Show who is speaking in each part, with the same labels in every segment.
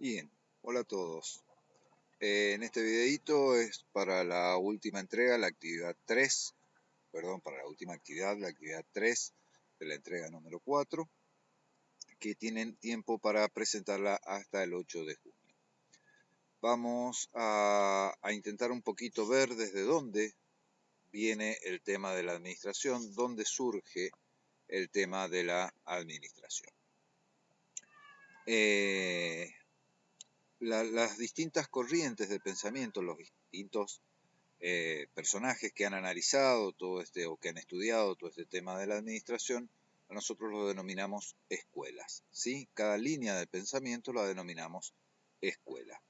Speaker 1: Bien, hola a todos. En este videito es para la última entrega, la actividad 3, perdón, para la última actividad, la actividad 3 de la entrega número 4, que tienen tiempo para presentarla hasta el 8 de junio. Vamos a intentar un poquito ver desde dónde viene el tema de la administración, dónde surge el tema de la administración. Las distintas corrientes de pensamiento, los distintos personajes que han analizado todo o que han estudiado todo este tema de la administración, nosotros lo denominamos escuelas, ¿sí? Cada línea de pensamiento la denominamos escuela.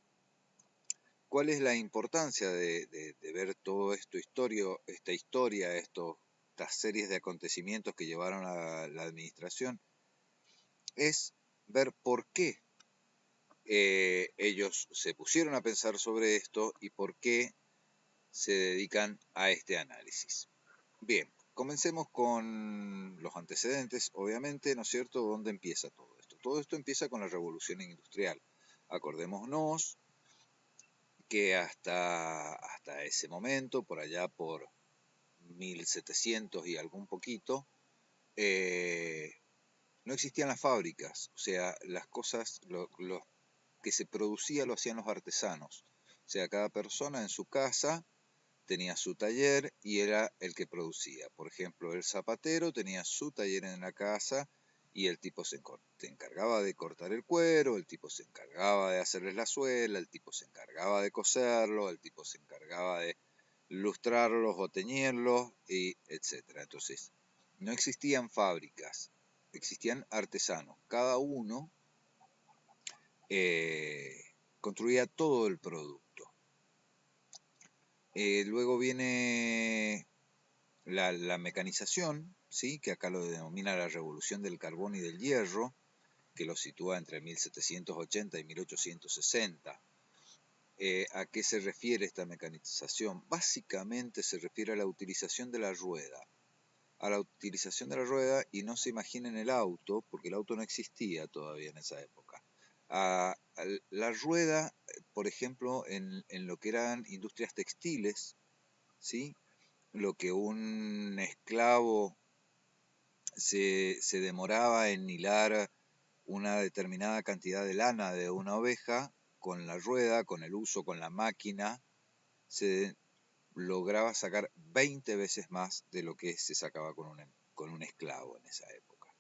Speaker 1: ¿Cuál es la importancia de ver todo esto, esta historia, estas series de acontecimientos que llevaron a la administración? Es ver por qué ellos se pusieron a pensar sobre esto y por qué se dedican a este análisis. Bien, comencemos con los antecedentes, obviamente, ¿no es cierto?, ¿dónde empieza todo esto? Todo esto empieza con la Revolución Industrial. Acordémonos que hasta ese momento, por allá por 1700 y algún poquito, no existían las fábricas, o sea, las cosas, lo que se producía lo hacían los artesanos. O sea, cada persona en su casa tenía su taller y era el que producía. Por ejemplo, el zapatero tenía su taller en la casa y el tipo se encargaba de cortar el cuero, el tipo se encargaba de hacerles la suela, el tipo se encargaba de coserlo, el tipo se encargaba de lustrarlos o teñirlos, y etcétera. Entonces, no existían fábricas, existían artesanos. Cada uno construía todo el producto. Luego viene la mecanización, ¿sí?, que acá lo denomina la revolución del carbón y del hierro, que lo sitúa entre 1780 y 1860. ¿A qué se refiere esta mecanización? Básicamente se refiere a la utilización de la rueda. A la utilización de la rueda, y no se imaginen el auto, porque el auto no existía todavía en esa época. A la rueda, por ejemplo, en lo que eran industrias textiles, ¿sí?, lo que un esclavo se demoraba en hilar una determinada cantidad de lana de una oveja, con la rueda, con el uso, con la máquina, se lograba sacar 20 veces más de lo que se sacaba con un esclavo en esa época.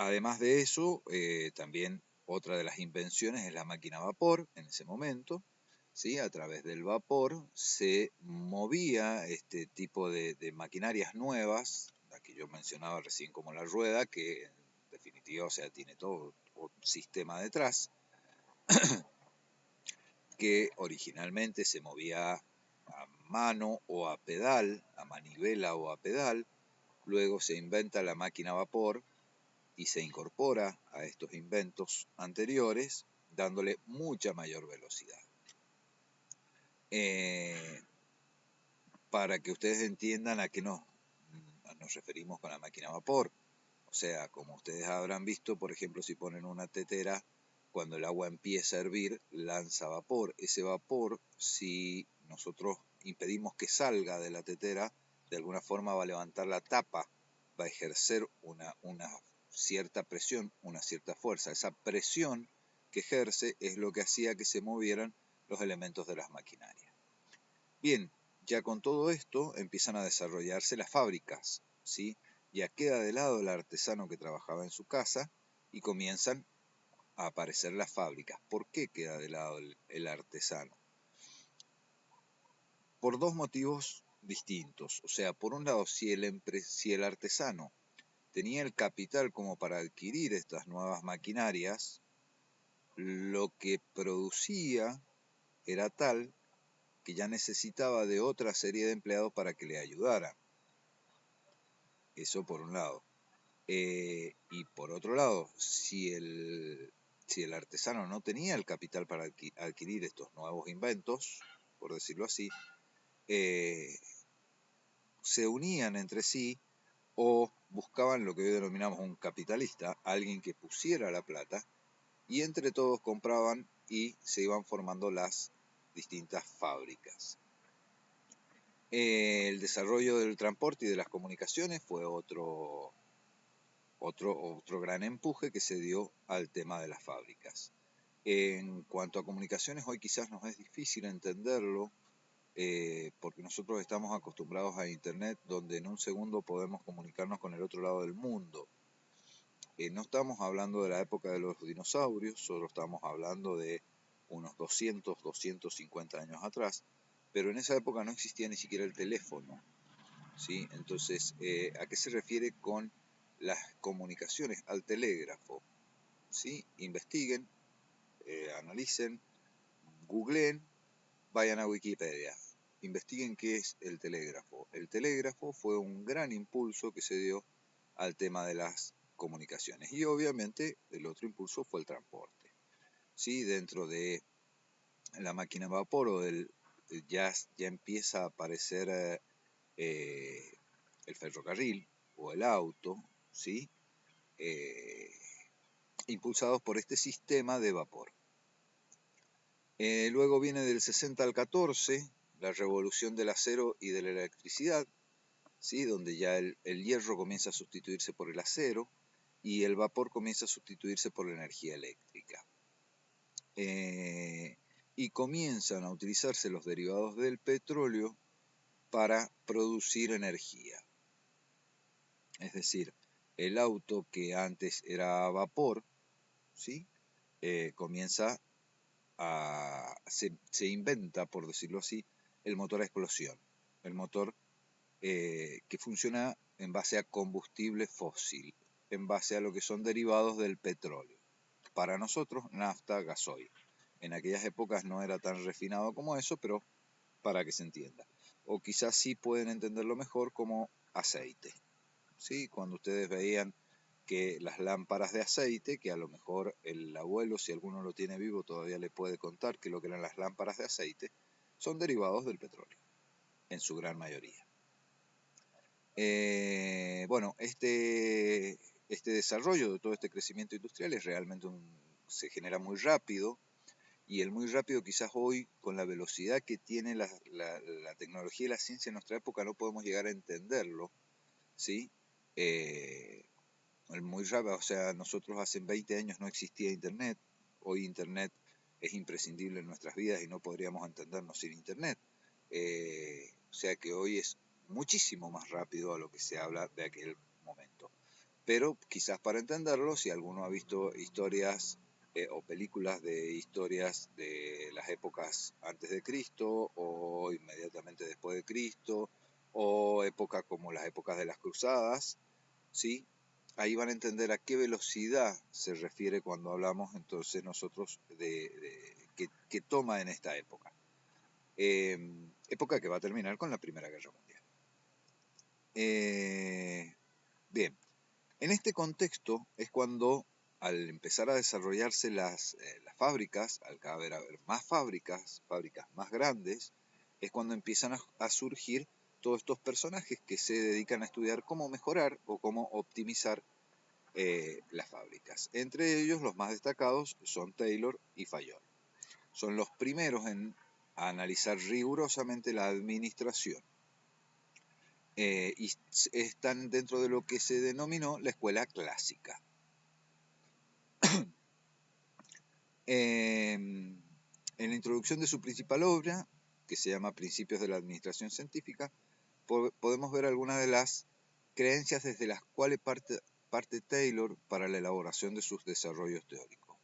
Speaker 1: Además de eso, también otra de las invenciones es la máquina a vapor en ese momento. ¿Sí? A través del vapor se movía este tipo de maquinarias nuevas, la que yo mencionaba recién como la rueda, que en definitiva, o sea, tiene todo un sistema detrás, que originalmente se movía a mano o a pedal, a manivela o a pedal. Luego se inventa la máquina a vapor y se incorpora a estos inventos anteriores, dándole mucha mayor velocidad. Para que ustedes entiendan a qué nos referimos con la máquina a vapor. O sea, como ustedes habrán visto, por ejemplo, si ponen una tetera, cuando el agua empieza a hervir, lanza vapor. Ese vapor, si nosotros impedimos que salga de la tetera, de alguna forma va a levantar la tapa, va a ejercer una cierta presión, una cierta fuerza. Esa presión que ejerce es lo que hacía que se movieran los elementos de las maquinarias. Bien, ya con todo esto empiezan a desarrollarse las fábricas, ¿sí? Ya queda de lado el artesano que trabajaba en su casa y comienzan a aparecer las fábricas. ¿Por qué queda de lado el artesano? Por dos motivos distintos. O sea, por un lado, si el artesano tenía el capital como para adquirir estas nuevas maquinarias, lo que producía era tal que ya necesitaba de otra serie de empleados para que le ayudaran. Eso por un lado. Y por otro lado, si el artesano no tenía el capital para adquirir estos nuevos inventos, por decirlo así, se unían entre sí o buscaban lo que hoy denominamos un capitalista, alguien que pusiera la plata, y entre todos compraban y se iban formando las distintas fábricas. El desarrollo del transporte y de las comunicaciones fue otro gran empuje que se dio al tema de las fábricas. En cuanto a comunicaciones, hoy quizás nos es difícil entenderlo, porque nosotros estamos acostumbrados a Internet, donde en un segundo podemos comunicarnos con el otro lado del mundo. No estamos hablando de la época de los dinosaurios, solo estamos hablando de unos 200, 250 años atrás, pero en esa época no existía ni siquiera el teléfono, ¿sí? Entonces, ¿a qué se refiere con las comunicaciones? Al telégrafo, ¿sí? Investiguen, analicen, googleen, vayan a Wikipedia, investiguen qué es el telégrafo. El telégrafo fue un gran impulso que se dio al tema de las comunicaciones. Y obviamente el otro impulso fue el transporte. ¿Sí? Dentro de la máquina a vapor o ya empieza a aparecer el ferrocarril o el auto, ¿sí? Impulsados por este sistema de vapor. Luego viene del 60 al 14 la revolución del acero y de la electricidad, ¿sí? Donde ya el hierro comienza a sustituirse por el acero y el vapor comienza a sustituirse por la energía eléctrica. Y comienzan a utilizarse los derivados del petróleo para producir energía. Es decir, el auto que antes era a vapor, ¿sí? Comienza se inventa, por decirlo así, el motor a explosión, el motor que funciona en base a combustible fósil, en base a lo que son derivados del petróleo. Para nosotros, nafta, gasoil. En aquellas épocas no era tan refinado como eso, pero para que se entienda. O quizás sí pueden entenderlo mejor como aceite. ¿Sí? Cuando ustedes veían que las lámparas de aceite, que a lo mejor el abuelo, si alguno lo tiene vivo, todavía le puede contar que lo que eran las lámparas de aceite, son derivados del petróleo, en su gran mayoría. Bueno, este desarrollo de todo este crecimiento industrial es realmente se genera muy rápido, y el muy rápido quizás hoy, con la velocidad que tiene la tecnología y la ciencia en nuestra época, no podemos llegar a entenderlo, ¿sí? Muy rápido, o sea, nosotros hace 20 años no existía Internet, hoy Internet es imprescindible en nuestras vidas y no podríamos entendernos sin Internet. O sea que hoy es muchísimo más rápido a lo que se habla de aquel momento. Pero quizás para entenderlo, si alguno ha visto historias o películas de historias de las épocas antes de Cristo o inmediatamente después de Cristo, o épocas como las épocas de las cruzadas, ¿sí? Ahí van a entender a qué velocidad se refiere cuando hablamos entonces nosotros que toma en esta época. Época que va a terminar con la Primera Guerra Mundial. Bien, en este contexto es cuando, al empezar a desarrollarse las fábricas, al cada vez haber más fábricas más grandes, es cuando empiezan a surgir todos estos personajes que se dedican a estudiar cómo mejorar o cómo optimizar las fábricas. Entre ellos, los más destacados son Taylor y Fayol. Son los primeros en analizar rigurosamente la administración. Y están dentro de lo que se denominó la escuela clásica. En la introducción de su principal obra, que se llama Principios de la Administración Científica, podemos ver algunas de las creencias desde las cuales parte Taylor para la elaboración de sus desarrollos teóricos.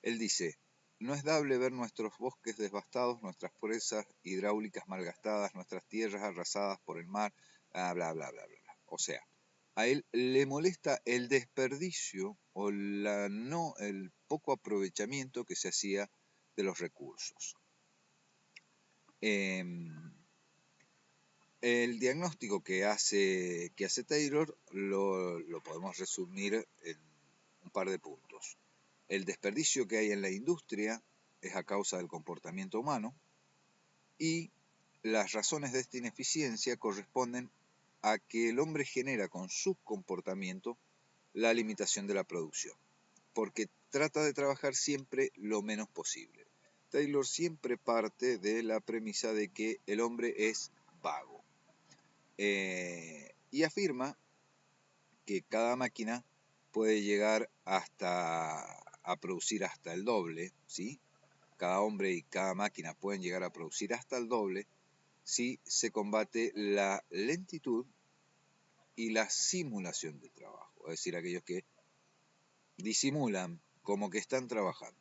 Speaker 1: Él dice: no es dable ver nuestros bosques devastados, nuestras presas hidráulicas malgastadas, nuestras tierras arrasadas por el mar, bla, bla, bla, bla, bla. O sea, a él le molesta el desperdicio o el poco aprovechamiento que se hacía de los recursos. El diagnóstico que hace Taylor lo podemos resumir en un par de puntos. El desperdicio que hay en la industria es a causa del comportamiento humano, y las razones de esta ineficiencia corresponden a que el hombre genera con su comportamiento la limitación de la producción, porque trata de trabajar siempre lo menos posible. Taylor siempre parte de la premisa de que el hombre es vago, y afirma que cada máquina puede llegar a producir hasta el doble, ¿sí? Cada hombre y cada máquina pueden llegar a producir hasta el doble si se combate la lentitud y la simulación del trabajo, es decir, aquellos que disimulan como que están trabajando.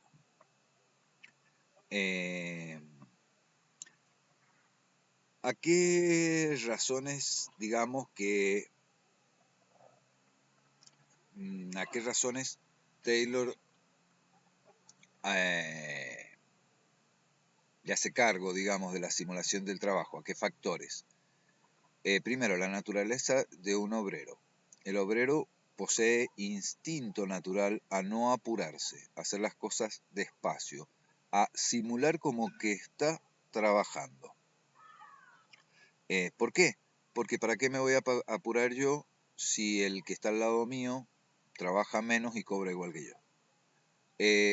Speaker 1: ¿A qué razones, digamos que, a qué razones Taylor le hace cargo, digamos, de la simulación del trabajo? ¿A qué factores? Primero, la naturaleza de un obrero. El obrero posee instinto natural a no apurarse, a hacer las cosas despacio, a simular como que está trabajando. ¿Por qué? Porque ¿para qué me voy a apurar yo si el que está al lado mío trabaja menos y cobra igual que yo?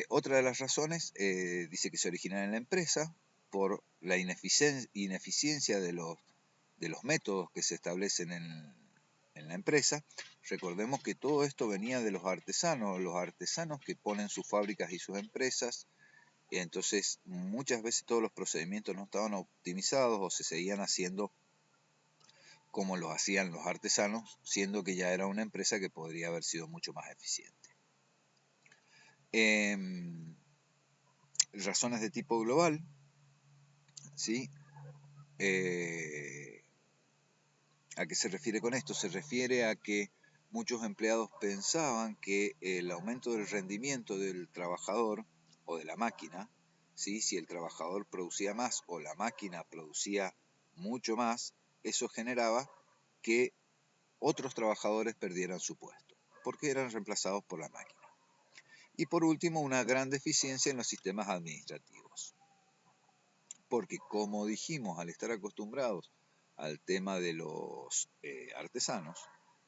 Speaker 1: Otra de las razones dice que se origina en la empresa por la ineficiencia de los métodos que se establecen en la empresa. Recordemos que todo esto venía de los artesanos que ponen sus fábricas y sus empresas, y entonces muchas veces todos los procedimientos no estaban optimizados o se seguían haciendo como lo hacían los artesanos, siendo que ya era una empresa que podría haber sido mucho más eficiente. Razones de tipo global, ¿sí? ¿A qué se refiere con esto? Se refiere a que muchos empleados pensaban que el aumento del rendimiento del trabajador o de la máquina, ¿sí? Si el trabajador producía más o la máquina producía mucho más, eso generaba que otros trabajadores perdieran su puesto, porque eran reemplazados por la máquina. Y por último, una gran deficiencia en los sistemas administrativos, porque como dijimos, al estar acostumbrados al tema de los artesanos,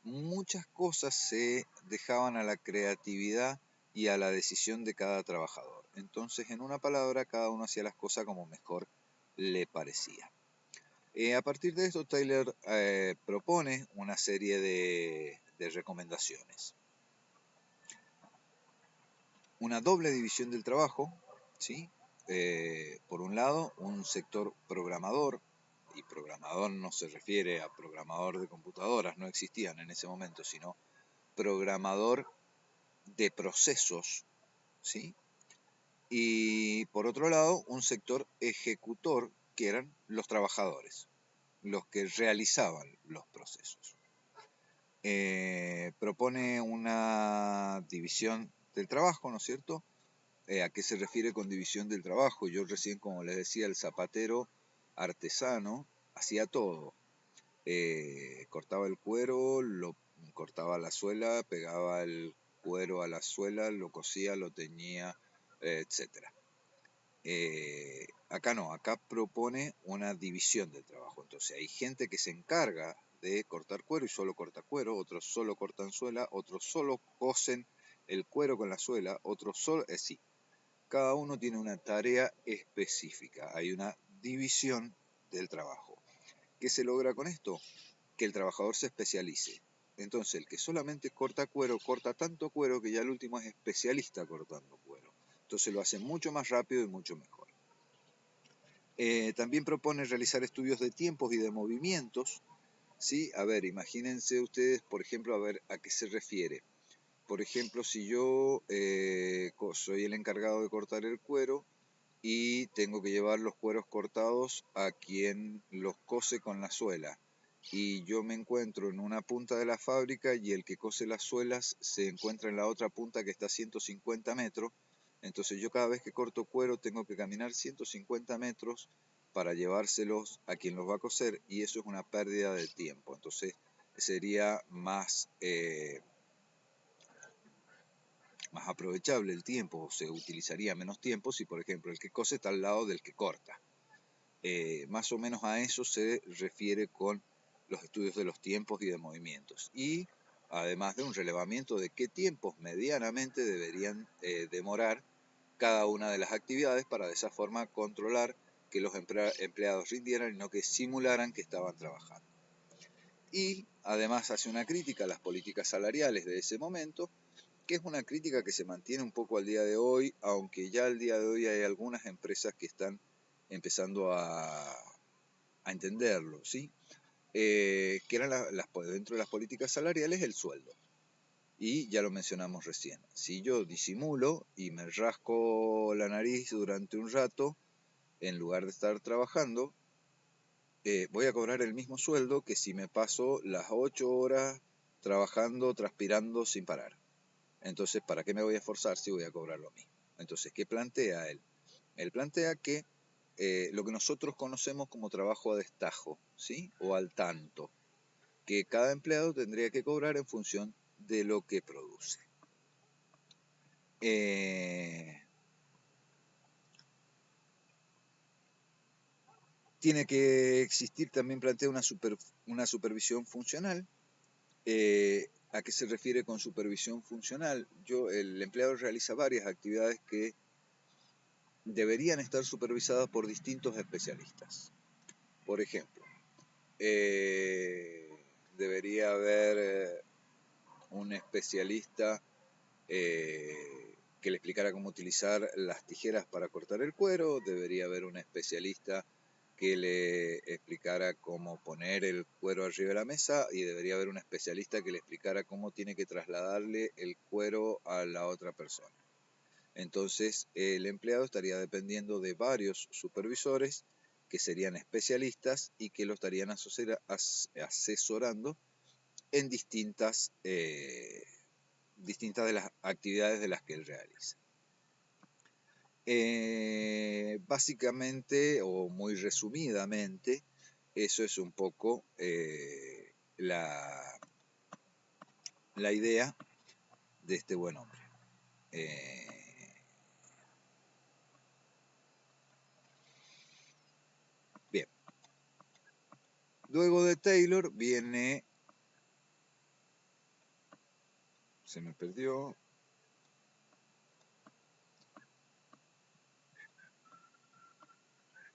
Speaker 1: muchas cosas se dejaban a la creatividad y a la decisión de cada trabajador. Entonces, en una palabra, cada uno hacía las cosas como mejor le parecía. A partir de esto, Taylor propone una serie de recomendaciones. Una doble división del trabajo, ¿sí? Por un lado, un sector programador, y programador no se refiere a programador de computadoras, no existían en ese momento, sino programador de procesos, ¿sí? Y por otro lado, un sector ejecutor, que eran los trabajadores, los que realizaban los procesos. Propone una división del trabajo, ¿no es cierto? ¿A qué se refiere con división del trabajo? Yo recién, como les decía, el zapatero artesano hacía todo. Cortaba el cuero, lo cortaba la suela, pegaba el cuero a la suela, lo cosía, lo teñía, etc. Acá no, acá propone una división del trabajo. Entonces hay gente que se encarga de cortar cuero y solo corta cuero, otros solo cortan suela, otros solo cosen el cuero con la suela, otros solo... sí, cada uno tiene una tarea específica, hay una división del trabajo. ¿Qué se logra con esto? Que el trabajador se especialice. Entonces, el que solamente corta cuero, corta tanto cuero que ya el último es especialista cortando cuero. Entonces lo hace mucho más rápido y mucho mejor. También propone realizar estudios de tiempos y de movimientos, ¿sí? A ver, imagínense ustedes, por ejemplo, a ver a qué se refiere. Por ejemplo, si yo soy el encargado de cortar el cuero y tengo que llevar los cueros cortados a quien los cose con la suela, y yo me encuentro en una punta de la fábrica y el que cose las suelas se encuentra en la otra punta que está a 150 metros, entonces yo cada vez que corto cuero tengo que caminar 150 metros para llevárselos a quien los va a coser, y eso es una pérdida de tiempo. Entonces sería más aprovechable el tiempo, se utilizaría menos tiempo si, por ejemplo, el que cose está al lado del que corta. Más o menos a eso se refiere con los estudios de los tiempos y de movimientos, y además de un relevamiento de qué tiempos medianamente deberían demorar cada una de las actividades para de esa forma controlar que los empleados rindieran y no que simularan que estaban trabajando. Y además hace una crítica a las políticas salariales de ese momento, que es una crítica que se mantiene un poco al día de hoy, aunque ya al día de hoy hay algunas empresas que están empezando a entenderlo, ¿sí? Que eran dentro de las políticas salariales el sueldo. Y ya lo mencionamos recién, si yo disimulo y me rasco la nariz durante un rato, en lugar de estar trabajando, voy a cobrar el mismo sueldo que si me paso las 8 horas trabajando, transpirando sin parar. Entonces, ¿para qué me voy a esforzar si voy a cobrar lo mismo? Entonces, ¿qué plantea él? Él plantea que lo que nosotros conocemos como trabajo a destajo, ¿sí? O al tanto, que cada empleado tendría que cobrar en función de lo que produce. Tiene que existir, también plantea una supervisión funcional. ¿A qué se refiere con supervisión funcional? El empleado realiza varias actividades que deberían estar supervisadas por distintos especialistas. Por ejemplo, debería haber un especialista que le explicara cómo utilizar las tijeras para cortar el cuero, debería haber un especialista que le explicara cómo poner el cuero arriba de la mesa y debería haber un especialista que le explicara cómo tiene que trasladarle el cuero a la otra persona. Entonces, el empleado estaría dependiendo de varios supervisores que serían especialistas y que lo estarían asesorando en distintas de las actividades de las que él realiza. Básicamente, o muy resumidamente, eso es un poco la idea de este buen hombre. Bien. Luego de Taylor viene... Se me perdió...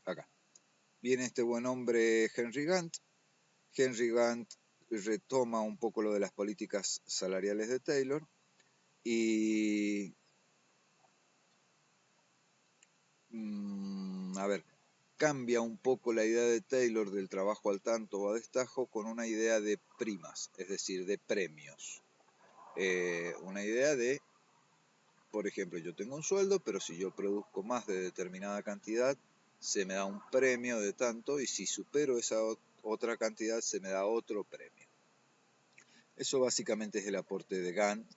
Speaker 1: Acá. Viene este buen hombre Henry Gantt. Henry Gantt retoma un poco lo de las políticas salariales de Taylor y... a ver, cambia un poco la idea de Taylor del trabajo al tanto o a destajo con una idea de primas, es decir, de premios. Una idea de, por ejemplo, yo tengo un sueldo, pero si yo produzco más de determinada cantidad, se me da un premio de tanto, y si supero esa otra cantidad, se me da otro premio. Eso básicamente es el aporte de Gantt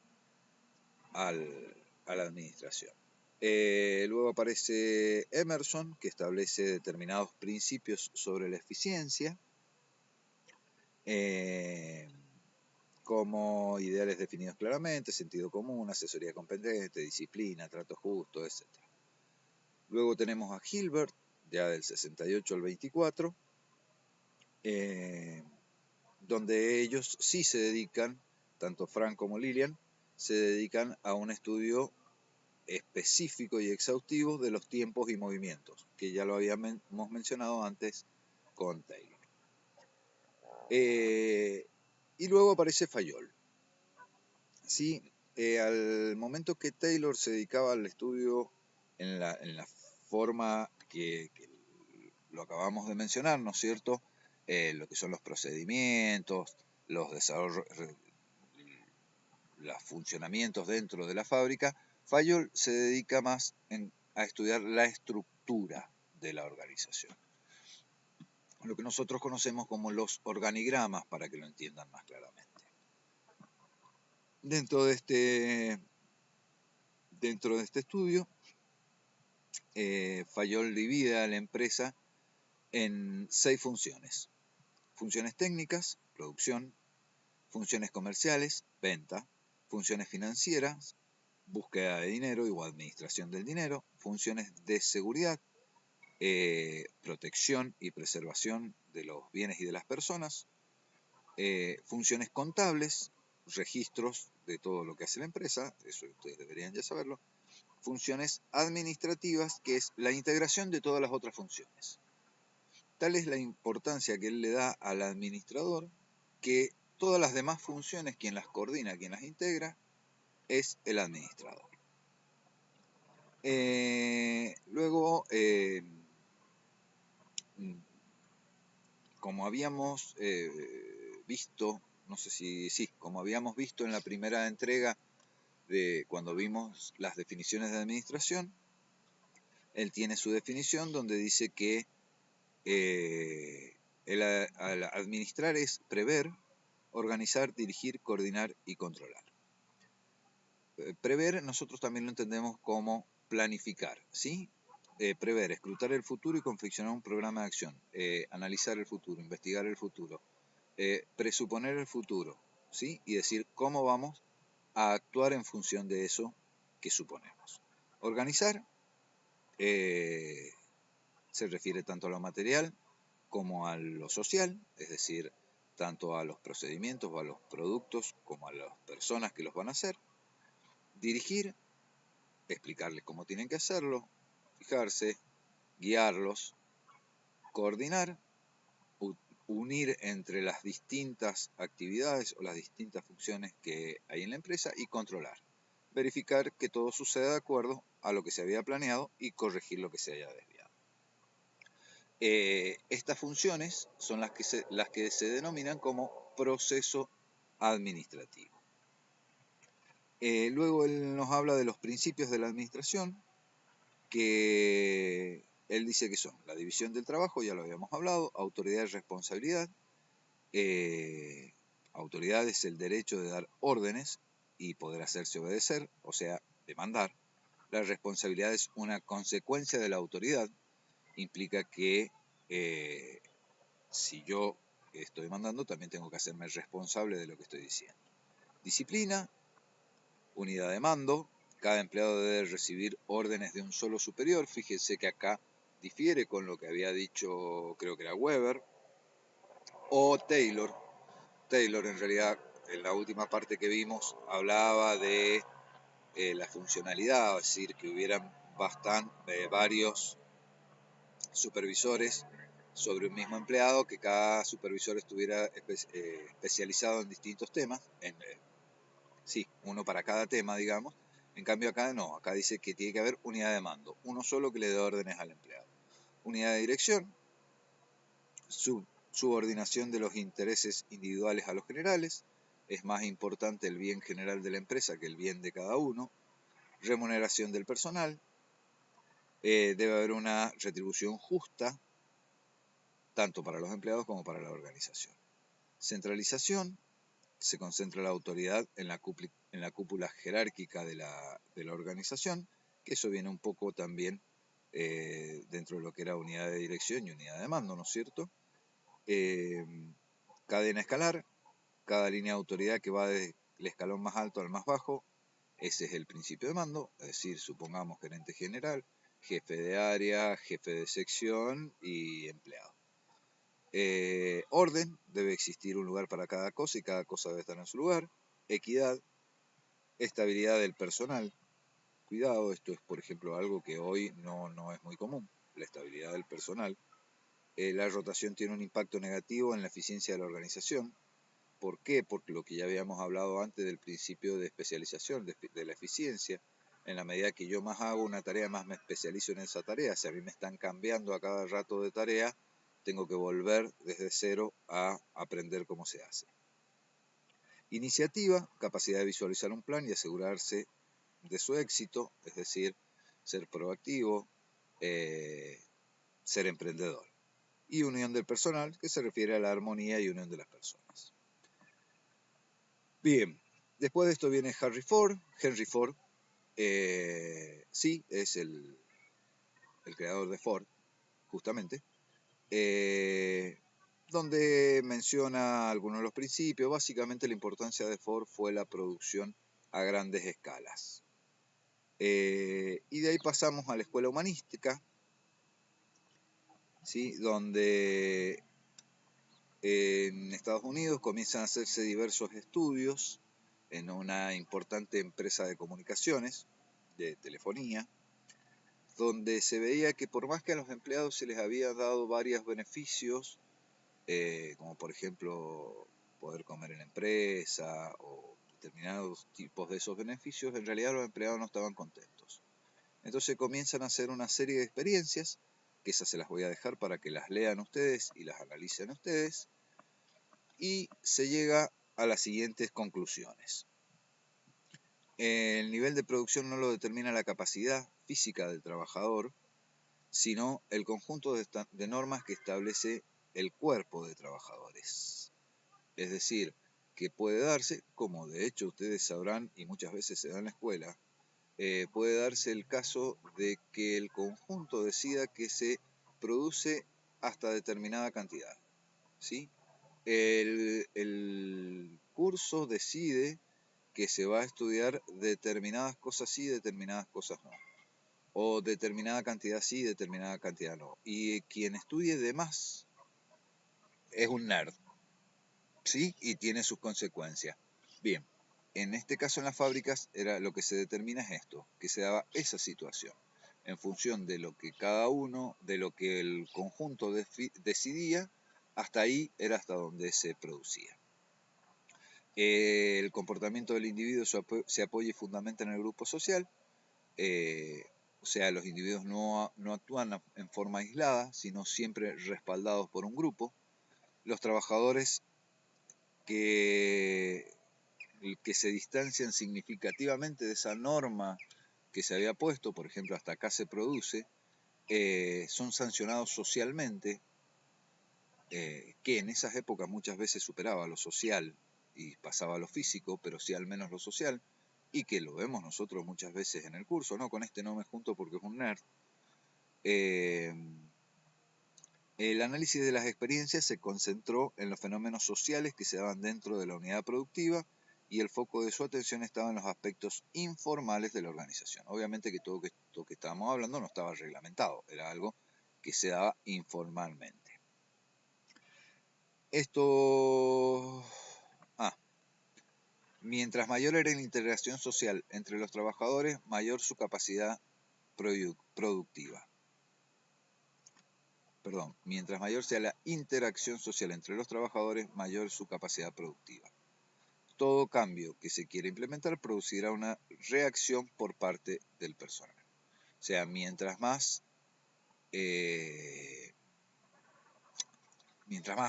Speaker 1: a la administración. Luego aparece Emerson, que establece determinados principios sobre la eficiencia, como ideales definidos claramente, sentido común, asesoría competente, disciplina, trato justo, etc. Luego tenemos a Hilbert, ya del 68 al 24, donde ellos sí se dedican, tanto Frank como Lillian, se dedican a un estudio específico y exhaustivo de los tiempos y movimientos, que ya lo habíamos mencionado antes con Taylor. Y luego aparece Fayol. ¿Sí? Al momento que Taylor se dedicaba al estudio en la forma que lo acabamos de mencionar, ¿no es cierto? Lo que son los procedimientos, los desarrollos, los funcionamientos dentro de la fábrica, Fayol se dedica más a estudiar la estructura de la organización. Lo que nosotros conocemos como los organigramas, para que lo entiendan más claramente. Dentro de este estudio, Fayol divide a la empresa en 6 funciones. Funciones técnicas, producción, funciones comerciales, venta, funciones financieras, búsqueda de dinero o administración del dinero, funciones de seguridad, protección y preservación de los bienes y de las personas, funciones contables, registros de todo lo que hace la empresa, eso ustedes deberían ya saberlo, funciones administrativas, que es la integración de todas las otras funciones. Tal es la importancia que él le da al administrador, que todas las demás funciones, quien las coordina, quien las integra, es el administrador. Luego, como habíamos visto, no sé si sí, como habíamos visto en la primera entrega de cuando vimos las definiciones de administración, él tiene su definición donde dice que al administrar es prever, organizar, dirigir, coordinar y controlar. Prever nosotros también lo entendemos como planificar, ¿sí? Prever, escrutar el futuro y confeccionar un programa de acción, analizar el futuro, investigar el futuro, presuponer el futuro, ¿sí? Y decir cómo vamos a actuar en función de eso que suponemos. Organizar se refiere tanto a lo material como a lo social, es decir, tanto a los procedimientos o a los productos como a las personas que los van a hacer. Dirigir, explicarles cómo tienen que hacerlo, fijarse, guiarlos, coordinar, unir entre las distintas actividades o las distintas funciones que hay en la empresa y controlar. Verificar que todo suceda de acuerdo a lo que se había planeado y corregir lo que se haya desviado. Estas funciones son las que se denominan como proceso administrativo. Luego él nos habla de los principios de la administración, que él dice que son la división del trabajo, ya lo habíamos hablado, autoridad y responsabilidad. Autoridad es el derecho de dar órdenes y poder hacerse obedecer, o sea, demandar. La responsabilidad es una consecuencia de la autoridad, implica que si yo estoy mandando, también tengo que hacerme responsable de lo que estoy diciendo. Disciplina, unidad de mando, cada empleado debe recibir órdenes de un solo superior. Fíjense que acá difiere con lo que había dicho, creo que era Weber, o Taylor. Taylor en realidad, en la última parte que vimos, hablaba de la funcionalidad, es decir, que hubieran varios supervisores sobre un mismo empleado, que cada supervisor estuviera especializado en distintos temas, sí, uno para cada tema, digamos. En cambio acá no, acá dice que tiene que haber unidad de mando, uno solo que le dé órdenes al empleado. Unidad de dirección, subordinación de los intereses individuales a los generales, es más importante el bien general de la empresa que el bien de cada uno. Remuneración del personal, debe haber una retribución justa, tanto para los empleados como para la organización. Centralización, se concentra la autoridad en la cúpula jerárquica de la organización, que eso viene un poco también dentro de lo que era unidad de dirección y unidad de mando, ¿no es cierto? Cadena escalar, cada línea de autoridad que va del escalón más alto al más bajo, ese es el principio de mando, es decir, supongamos gerente general, jefe de área, jefe de sección y empleado. Orden, debe existir un lugar para cada cosa y cada cosa debe estar en su lugar. Equidad, estabilidad del personal. Cuidado, esto es por ejemplo algo que hoy no es muy común, la estabilidad del personal. La rotación tiene un impacto negativo en la eficiencia de la organización. ¿Por qué? Porque lo que ya habíamos hablado antes del principio de especialización, de la eficiencia. En la medida que yo más hago una tarea, más me especializo en esa tarea. Si a mí me están cambiando a cada rato de tarea, tengo que volver desde cero a aprender cómo se hace. Iniciativa, capacidad de visualizar un plan y asegurarse de su éxito, es decir, ser proactivo, ser emprendedor. Y unión del personal, que se refiere a la armonía y unión de las personas. Bien, después de esto viene Henry Ford. Henry Ford, sí, es el creador de Ford, justamente, donde menciona algunos de los principios. Básicamente la importancia de Ford fue la producción a grandes escalas. Y de ahí pasamos a la escuela humanística, ¿sí? Donde En Estados Unidos comienzan a hacerse diversos estudios en una importante empresa de comunicaciones, de telefonía, donde se veía que por más que a los empleados se les había dado varios beneficios, como por ejemplo poder comer en la empresa o determinados tipos de esos beneficios, en realidad los empleados no estaban contentos. Entonces comienzan a hacer una serie de experiencias, que esas se las voy a dejar para que las lean ustedes y las analicen ustedes, y se llega a las siguientes conclusiones. El nivel de producción no lo determina la capacidad física del trabajador, sino el conjunto de normas que establece el cuerpo de trabajadores. Es decir, que puede darse, como de hecho ustedes sabrán y muchas veces se da en la escuela, puede darse el caso de que el conjunto decida que se produce hasta determinada cantidad, ¿sí? El curso decide que se va a estudiar determinadas cosas sí, determinadas cosas no. O determinada cantidad sí, determinada cantidad no. Y quien estudie de más es un nerd, ¿sí? Y tiene sus consecuencias. Bien, en este caso en las fábricas era lo que se determina es esto, que se daba esa situación. En función de lo que cada uno, de lo que el conjunto decidía, hasta ahí era hasta donde se producía. El comportamiento del individuo se apoya y fundamenta en el grupo social, o sea, los individuos no actúan en forma aislada, sino siempre respaldados por un grupo. Los trabajadores que se distancian significativamente de esa norma que se había puesto, por ejemplo, hasta acá se produce, son sancionados socialmente, que en esas épocas muchas veces superaba lo social y pasaba a lo físico, pero sí al menos lo social, y que lo vemos nosotros muchas veces en el curso, ¿no? Con este no me junto porque es un nerd. El análisis de las experiencias se concentró en los fenómenos sociales que se daban dentro de la unidad productiva y el foco de su atención estaba en los aspectos informales de la organización. Obviamente que todo esto que estábamos hablando no estaba reglamentado, era algo que se daba informalmente. Mientras mayor era la integración social entre los trabajadores, mayor su capacidad productiva. Mientras mayor sea la interacción social entre los trabajadores, mayor su capacidad productiva. Todo cambio que se quiera implementar producirá una reacción por parte del personal. O sea, mientras más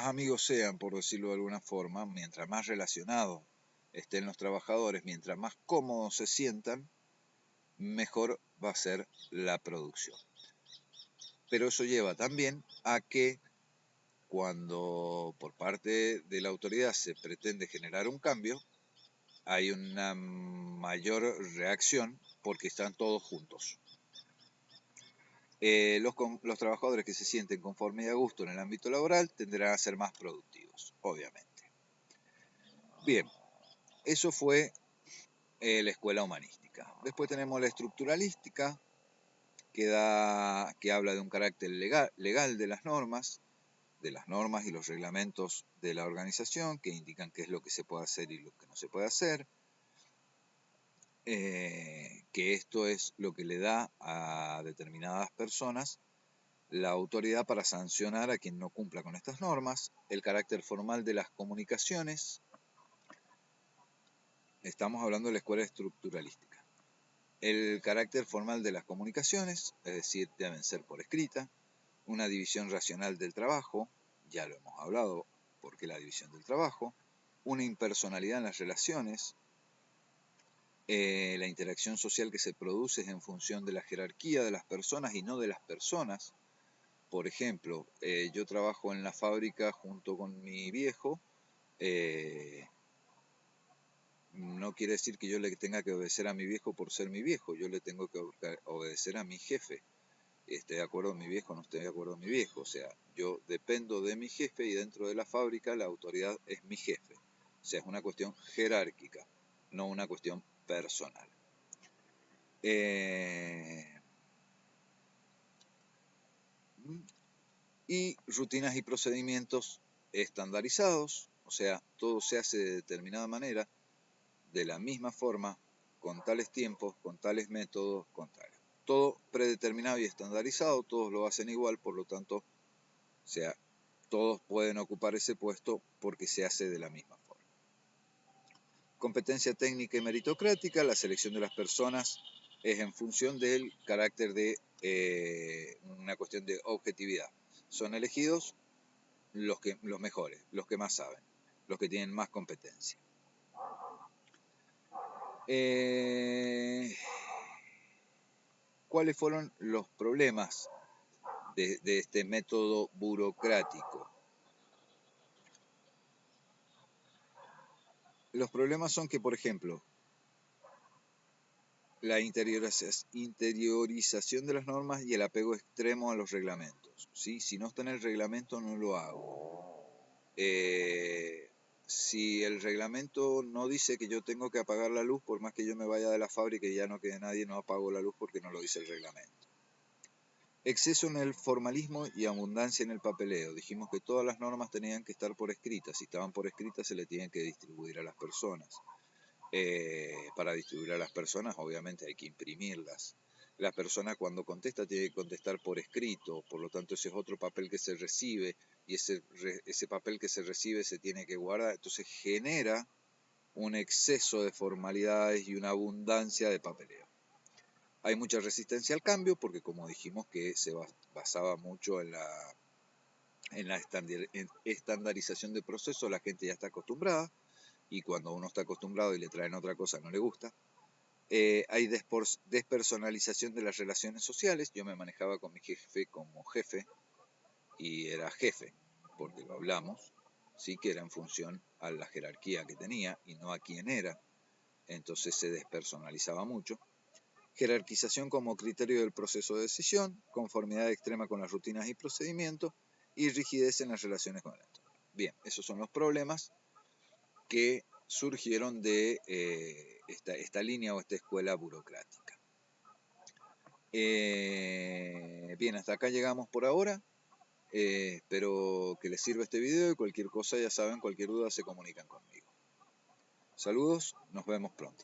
Speaker 1: amigos sean, por decirlo de alguna forma, mientras más relacionados estén los trabajadores, mientras más cómodos se sientan, mejor va a ser la producción. Pero eso lleva también a que cuando por parte de la autoridad se pretende generar un cambio, hay una mayor reacción porque están todos juntos. Los trabajadores que se sienten conforme y a gusto en el ámbito laboral tenderán a ser más productivos, obviamente. Bien, eso fue la escuela humanística. Después tenemos la estructuralística, que habla de un carácter legal de las normas y los reglamentos de la organización, que indican qué es lo que se puede hacer y lo que no se puede hacer, que esto es lo que le da a determinadas personas la autoridad para sancionar a quien no cumpla con estas normas. El carácter formal de las comunicaciones, estamos hablando de la escuela estructuralística. El carácter formal de las comunicaciones, es decir, deben ser por escrita. Una división racional del trabajo, ya lo hemos hablado, porque la división del trabajo. Una impersonalidad en las relaciones. La interacción social que se produce es en función de la jerarquía de las personas y no de las personas. Por ejemplo, yo trabajo en la fábrica junto con mi viejo. No quiere decir que yo le tenga que obedecer a mi viejo por ser mi viejo. Yo le tengo que obedecer a mi jefe. Esté de acuerdo con mi viejo o no esté de acuerdo con mi viejo. O sea, yo dependo de mi jefe y dentro de la fábrica la autoridad es mi jefe. O sea, es una cuestión jerárquica, no una cuestión personal. Y rutinas y procedimientos estandarizados, o sea, todo se hace de determinada manera, de la misma forma, con tales tiempos, con tales métodos, con tales. Todo predeterminado y estandarizado, todos lo hacen igual, por lo tanto, o sea, todos pueden ocupar ese puesto porque se hace de la misma forma. Competencia técnica y meritocrática, la selección de las personas es en función del carácter de una cuestión de objetividad. Son elegidos los mejores, los que más saben, los que tienen más competencia. ¿Cuáles fueron los problemas de este método burocrático? Los problemas son que, por ejemplo, la interiorización de las normas y el apego extremo a los reglamentos. ¿Sí? Si no está en el reglamento, no lo hago. Si el reglamento no dice que yo tengo que apagar la luz, por más que yo me vaya de la fábrica y ya no quede nadie, no apago la luz porque no lo dice el reglamento. Exceso en el formalismo y abundancia en el papeleo. Dijimos que todas las normas tenían que estar por escritas. Si estaban por escritas, se le tienen que distribuir a las personas. Para distribuir a las personas, obviamente hay que imprimirlas. La persona cuando contesta tiene que contestar por escrito, por lo tanto ese es otro papel que se recibe y ese papel que se recibe se tiene que guardar. Entonces genera un exceso de formalidades y una abundancia de papeleo. Hay mucha resistencia al cambio porque, como dijimos, que se basaba mucho en la estandarización de procesos, la gente ya está acostumbrada, y cuando uno está acostumbrado y le traen otra cosa no le gusta. Hay despersonalización de las relaciones sociales. Yo me manejaba con mi jefe como jefe, y era jefe, porque lo hablamos, sí, que era en función a la jerarquía que tenía y no a quién era, entonces se despersonalizaba mucho. Jerarquización como criterio del proceso de decisión, conformidad extrema con las rutinas y procedimientos, y rigidez en las relaciones con el entorno. Bien, esos son los problemas que surgieron de esta línea o esta escuela burocrática. Bien, hasta acá llegamos por ahora. Espero que les sirva este video y cualquier cosa, ya saben, cualquier duda se comunican conmigo. Saludos, nos vemos pronto.